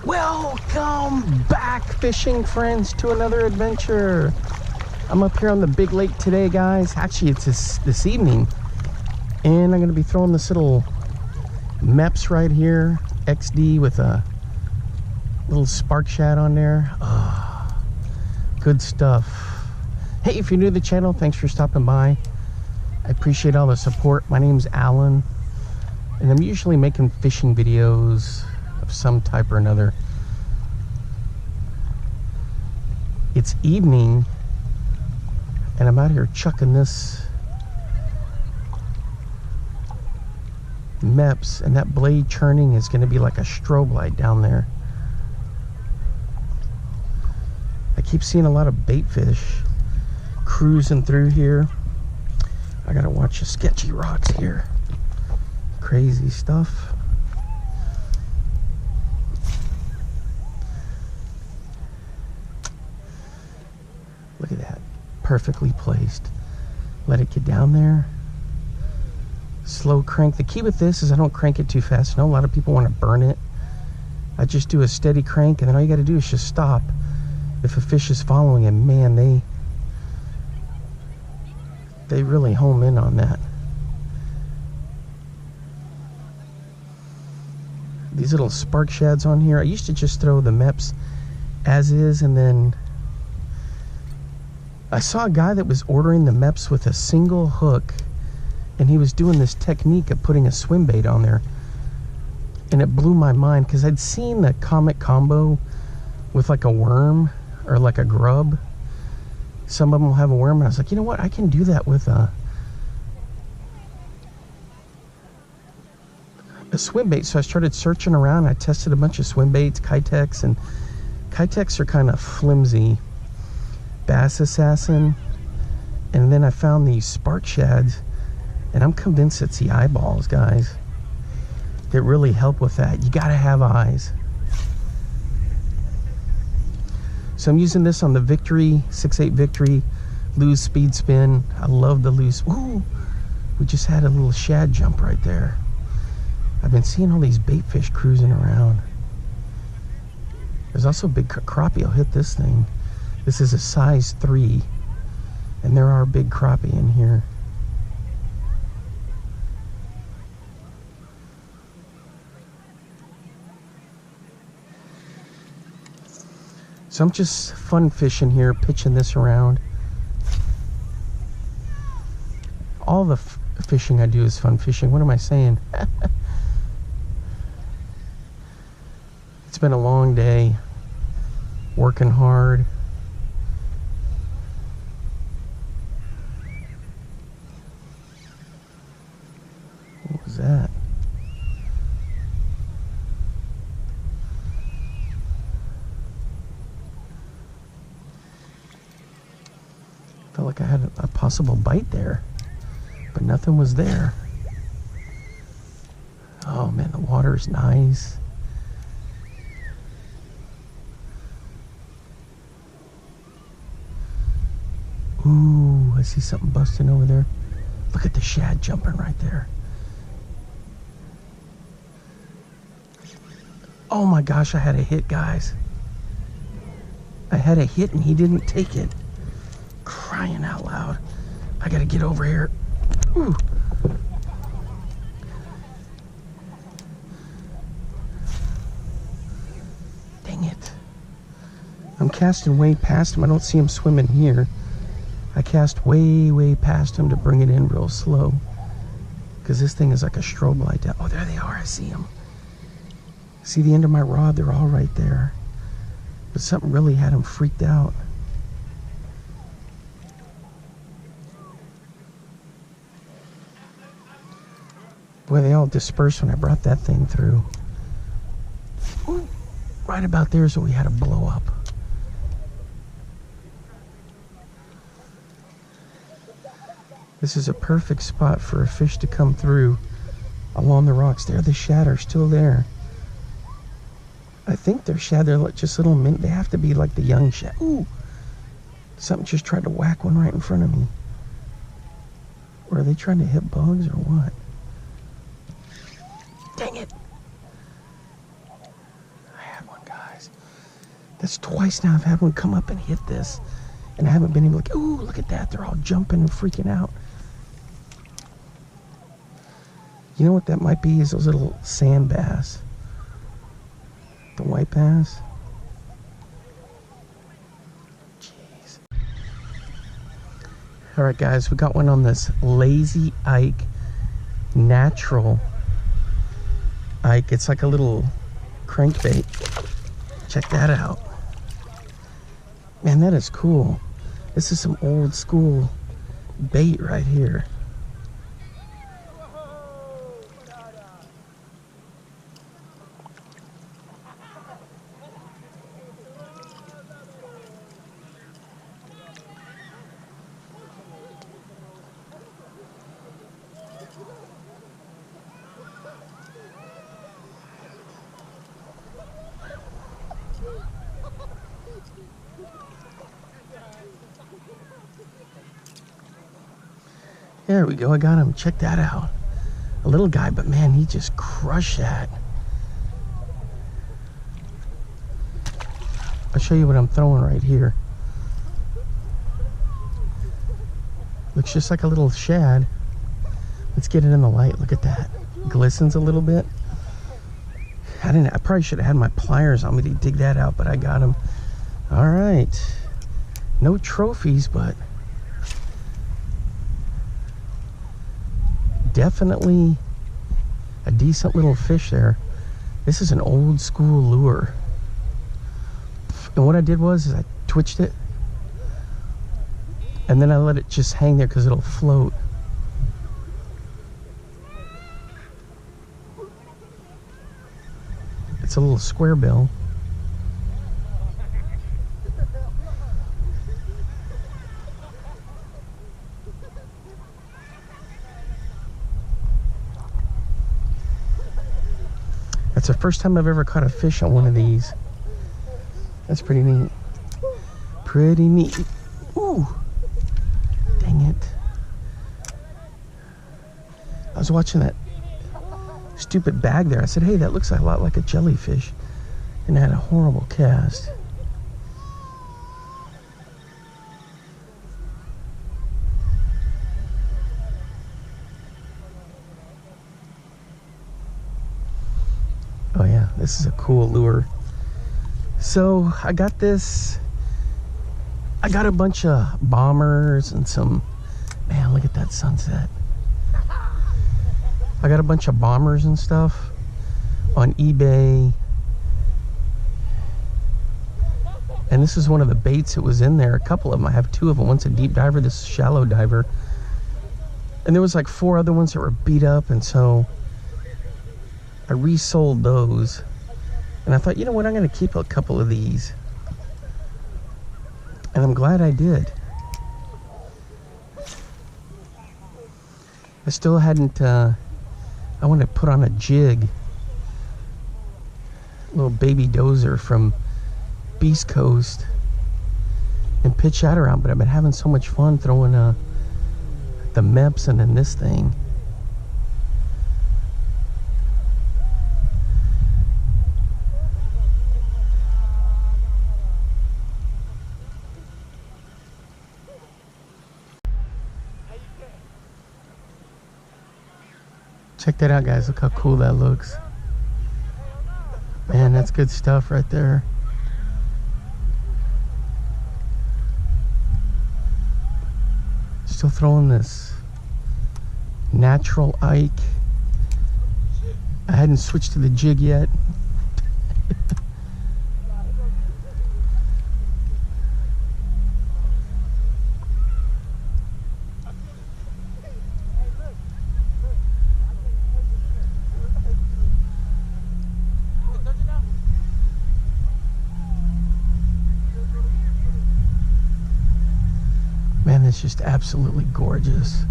Welcome back, fishing friends, to another adventure. I'm up here on the big lake today, guys. Actually, it's this evening, and I'm going to be throwing this little Meps right here, XD, with a little spark shad on there. Oh, good stuff. Hey, if you're new to the channel, thanks for stopping by. I appreciate all the support. My name's Alan, and I'm usually making fishing videos of some type or another. It's evening, and I'm out here chucking this Meps, and that blade churning is going to be like a strobe light down there. I keep seeing a lot of bait fish cruising through here. I gotta watch the sketchy rocks here. Crazy stuff. Look at that, perfectly placed. Let it get down there. Slow crank. The key with this is I don't crank it too fast. I know a lot of people want to burn it. I just do a steady crank, and then all you got to do is just stop if a fish is following, and man, they really home in on that. These little spark shads on here, I used to just throw the Meps as is, and then I saw a guy that was ordering the Meps with a single hook, and he was doing this technique of putting a swim bait on there, and it blew my mind because I'd seen the Comet combo with like a worm or like a grub. Some of them will have a worm, and I was like, you know what, I can do that with a swim bait. So I started searching around. I tested a bunch of swim baits, Kitex, and Kitex are kind of flimsy. Bass Assassin, and then I found these spark shads, and I'm convinced it's the eyeballs, guys, that really help with that. You gotta have eyes. So I'm using this on the Victory 6.8 Victory Lose Speed Spin. I love the loose. Ooh, we just had a little shad jump right there. I've been seeing all these bait fish cruising around. There's also a big crappie. I'll hit this thing. This is a size 3, and there are big crappie in here. So I'm just fun fishing here, pitching this around. All the fishing I do is fun fishing. What am I saying? It's been a long day, working hard. What was that? Felt like I had a possible bite there, but nothing was there. Oh man, the water is nice. Ooh, I see something busting over there. Look at the shad jumping right there. Oh my gosh, I had a hit, guys. I had a hit and he didn't take it. Crying out loud. I gotta get over here. Ooh. Dang it. I'm casting way past him. I don't see him swimming here. I cast way past him to bring it in real slow, because this thing is like a strobe light down. Oh, there they are. I see them. See the end of my rod? They're all right there. But something really had him freaked out. Boy, they all dispersed when I brought that thing through. Ooh, right about there is where we had a blow up. This is a perfect spot for a fish to come through along the rocks. There, the shad are still there. I think they're shad. They're just little mint. They have to be like the young shad. Ooh, something just tried to whack one right in front of me. Or are they trying to hit bugs or what? Dang it. I had one, guys. That's twice now I've had one come up and hit this, and I haven't been able to, ooh, look at that. They're all jumping and freaking out. You know what that might be is those little sand bass. The white bass. Jeez. All right, guys, we got one on this Lazy Ike Natural Ike. It's like a little crankbait. Check that out. Man, that is cool. This is some old school bait right here. There we go, I got him. Check that out. A little guy, but man, he just crushed that. I'll show you what I'm throwing right here. Looks just like a little shad. Let's get it in the light. Look at that. Glistens a little bit. I probably should have had my pliers on me to dig that out, but I got him. All right. No trophies, but definitely a decent little fish there. This is an old school lure. And what I did was I twitched it and then I let it just hang there because it'll float. It's a little square bill. That's the first time I've ever caught a fish on one of these. That's pretty neat. Pretty neat. Ooh. Dang it. I was watching that stupid bag there. I said, hey, that looks a lot like a jellyfish. And I had a horrible cast. Oh yeah, this is a cool lure. So I got this. I got a bunch of bombers and some, man, look at that sunset. I got a bunch of bombers and stuff on eBay. And this is one of the baits that was in there. A couple of them. I have two of them. One's a deep diver, this is a shallow diver. And there was like 4 other ones that were beat up, and so I resold those. And I thought, you know what, I'm going to keep a couple of these. And I'm glad I did. I still hadn't, I want to put on a jig. A little baby dozer from Beast Coast. And pitch that around. But I've been having so much fun throwing the Mepson in this thing. Check that out, guys. Look how cool that looks. Man, that's good stuff right there. Still throwing this Natural Ike. I hadn't switched to the jig yet. Man, it's just absolutely gorgeous.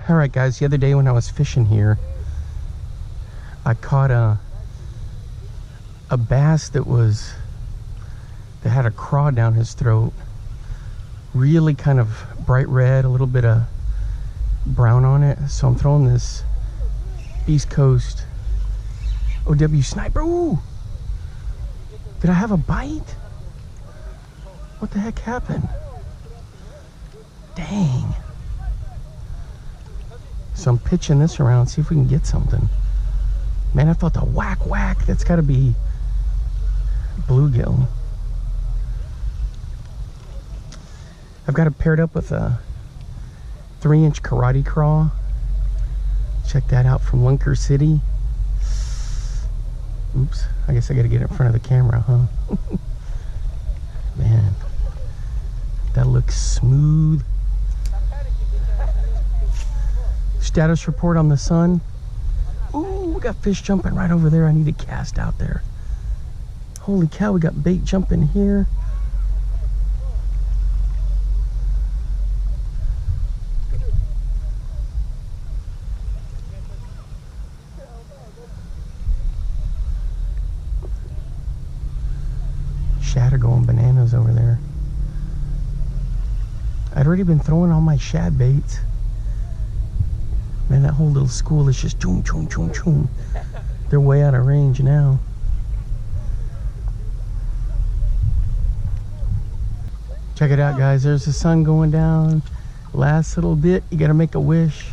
All right, guys, the other day when I was fishing here, I caught a bass that had a craw down his throat. Really kind of bright red, a little bit of brown on it. So I'm throwing this Beast Coast OW Sniper. Ooh! Did I have a bite? What the heck happened? Dang. So I'm pitching this around, see if we can get something. Man, I felt a whack whack. That's gotta be bluegill. I've got it paired up with a 3-inch karate craw. Check that out from Lunker City. Oops, I guess I gotta get in front of the camera, huh? Man, that looks smooth. Status report on the sun. Ooh, we got fish jumping right over there. I need to cast out there. Holy cow, we got bait jumping here. Shad are going bananas over there. I'd already been throwing all my shad baits. Man, that whole little school is just choom, choom, choom, choom. They're way out of range now. Check it out, guys. There's the sun going down. Last little bit, you gotta make a wish.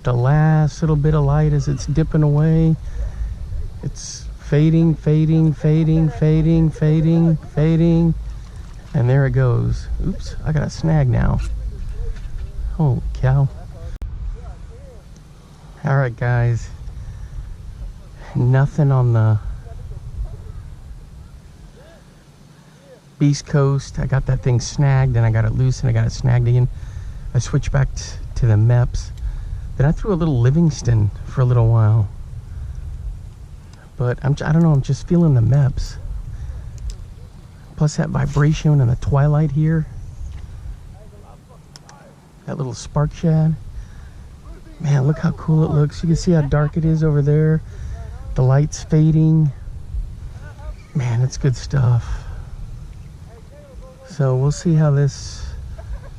The last little bit of light as it's dipping away. It's fading, fading, fading, fading, fading, fading. And there it goes. Oops, I got a snag now. Holy cow. All right, guys. Nothing on the East Coast. I got that thing snagged and I got it loose and I got it snagged again. I switched back to the MEPS. Then I threw a little Livingston for a little while. But I don't know, I'm just feeling the MEPS. Plus that vibration and the twilight here. That little spark shad. Man, look how cool it looks. You can see how dark it is over there. The light's fading. Man, it's good stuff. So we'll see how this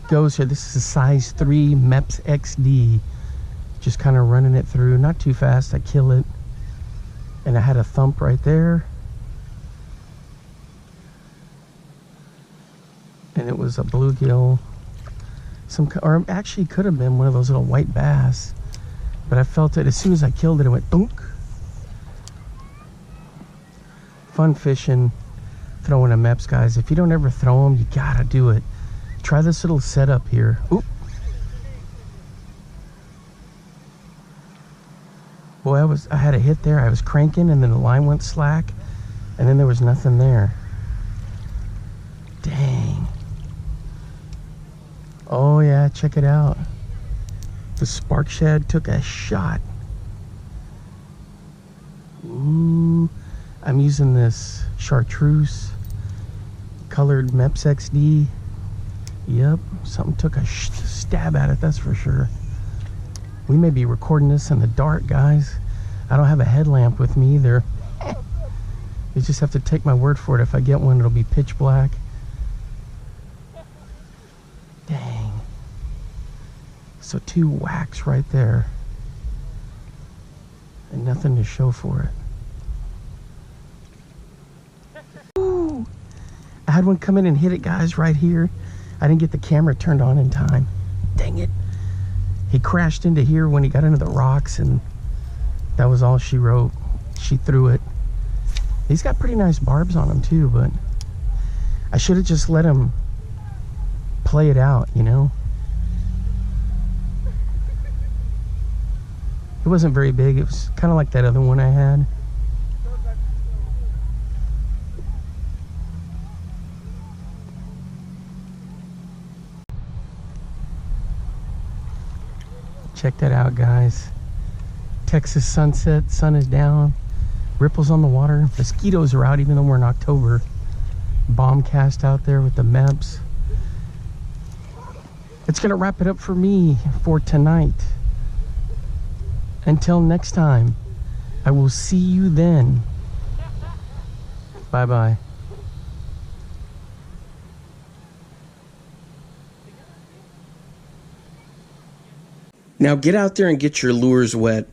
goes here. This is a size 3 MEPS XD. Just kind of running it through. Not too fast, I kill it. And I had a thump right there. And it was a bluegill. Or actually could have been one of those little white bass. But I felt it as soon as I killed it, it went thunk. Fun fishing, throwing a MEPS, guys. If you don't ever throw them, you gotta do it. Try this little setup here. Oop. Boy, I had a hit there. I was cranking and then the line went slack and then there was nothing there. Dang. Oh yeah, check it out. The spark shad took a shot. Ooh, I'm using this chartreuse colored MEPS XD. Yep, something took a stab at it, that's for sure. We may be recording this in the dark, guys. I don't have a headlamp with me either. You just have to take my word for it. If I get one, it'll be pitch black. Dang. So 2 whacks right there. And nothing to show for it. Ooh. I had one come in and hit it, guys, right here. I didn't get the camera turned on in time. Dang it. He crashed into here when he got into the rocks, and that was all she wrote. She threw it. He's got pretty nice barbs on him too, but I should have just let him play it out, you know? It wasn't very big. It was kind of like that other one I had. Check that out, guys. Texas sunset, sun is down, ripples on the water. Mosquitoes are out even though we're in October. Bomb cast out there with the MEPS. It's gonna wrap it up for me for tonight. Until next time, I will see you then. Bye-bye. Now get out there and get your lures wet.